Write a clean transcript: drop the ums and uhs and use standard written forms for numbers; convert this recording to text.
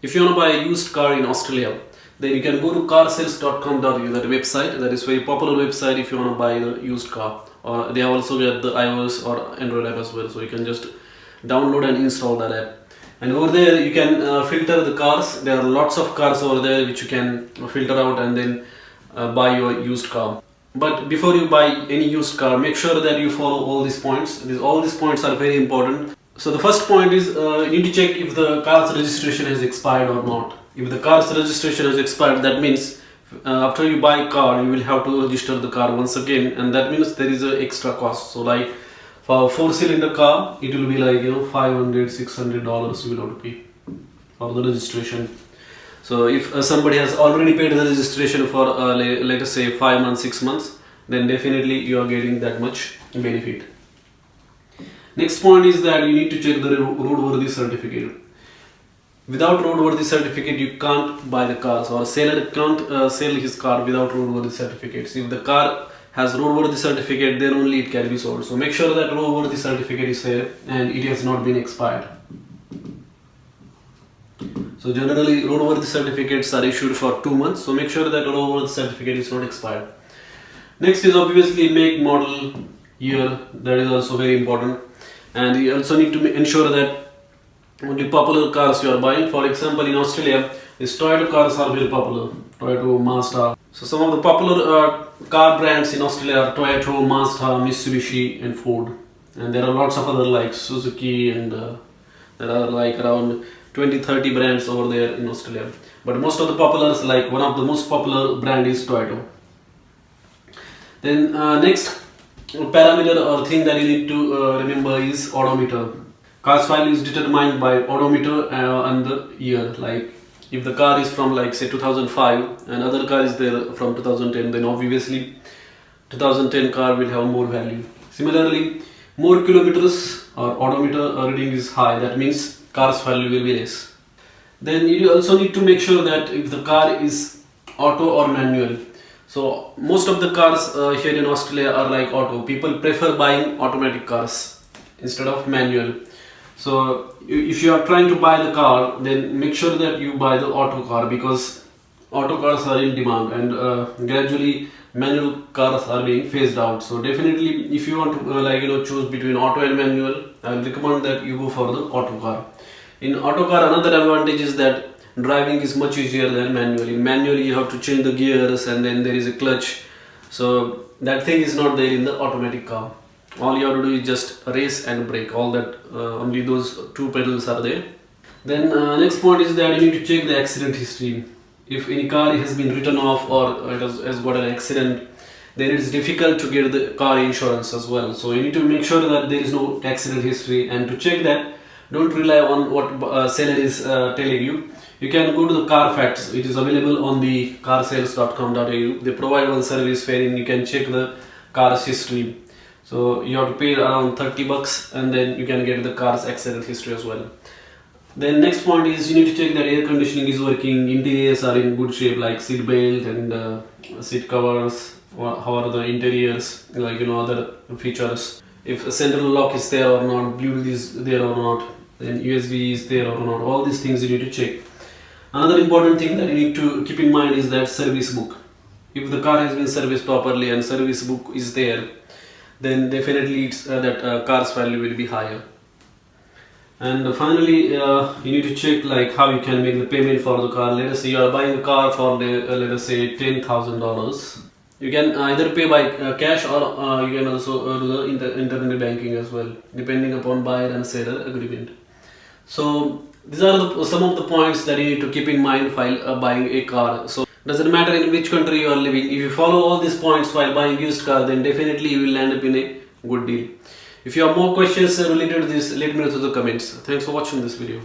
If you want to buy a used car in Australia, then you can go to carsales.com.au, that website. That is a very popular website if you want to buy a used car. Or they have also got the iOS or Android app as well, so you can just download and install that app. And over there you can filter the cars. There are lots of cars over there which you can filter out and then buy your used car. But before you buy any used car, make sure that you follow all these points. All these points are very important. So the first point is you need to check if the car's registration has expired or not. If the car's registration has expired, that means after you buy a car, you will have to register the car once again, and that means there is an extra cost. So like for a 4-cylinder car, it will be like $500-$600 you will have to pay for the registration. So if somebody has already paid the registration for let us say 5 months, 6 months, then definitely you are getting that much benefit. Next point is that you need to check the roadworthy certificate. Without roadworthy certificate, you can't buy the car. So a seller can't sell his car without roadworthy certificates. If the car has roadworthy certificate, then only it can be sold. So make sure that roadworthy certificate is there and it has not been expired. So generally roadworthy certificates are issued for 2 months. So make sure that roadworthy certificate is not expired. Next is obviously make, model, year. That is also very important. And you also need to ensure that only popular cars you are buying. For example, in Australia, these Toyota cars are very popular. Toyota, Mazda. So some of the popular car brands in Australia are Toyota, Mazda, Mitsubishi and Ford. And there are lots of other like Suzuki, and there are like around 20-30 brands over there in Australia. But most of the populars, like one of the most popular brand is Toyota. Then next parameter or thing that you need to remember is odometer. Car's value is determined by odometer and the year. Like if the car is from like say 2005 and other car is there from 2010, then obviously 2010 car will have more value. Similarly, more kilometers or odometer reading is high, that means car's value will be less. Then you also need to make sure that if the car is auto or manual. So most of the cars here in Australia are like auto. People prefer buying automatic cars instead of manual. So if you are trying to buy the car, then make sure that you buy the auto car, because auto cars are in demand and gradually manual cars are being phased out. So definitely if you want to choose between auto and manual, I will recommend that you go for the auto car. In auto car, another advantage is that driving is much easier than manually. Manually you have to change the gears and then there is a clutch. So that thing is not there in the automatic car. All you have to do is just race and brake. All that only those 2 pedals are there. Then next point is that you need to check the accident history. If any car has been written off or it has got an accident, then it is difficult to get the car insurance as well. So you need to make sure that there is no accident history, and to check that, don't rely on what seller is telling you. You can go to the Carfax. It is available on the carsales.com.au. They provide one service wherein you can check the car's history. So you have to pay around $30 and then you can get the car's accident history as well. Then next point is you need to check that air conditioning is working, interiors are in good shape, like seat belt and seat covers, or how are the interiors, other features. If a central lock is there or not, Bluetooth is there or not, then USB is there or not, all these things you need to check. Another important thing that you need to keep in mind is that service book. If the car has been serviced properly and service book is there, then definitely it's, that car's value will be higher. And finally, you need to check like how you can make the payment for the car. Let us say you are buying a car for let us say $10,000. You can either pay by cash or you can also do the internet banking as well, depending upon buyer and seller agreement. So these are some of the points that you need to keep in mind while buying a car. So doesn't matter in which country you are living, if you follow all these points while buying used car, then definitely you will end up in a good deal. If you have more questions related to this, let me know through the comments. Thanks for watching this video.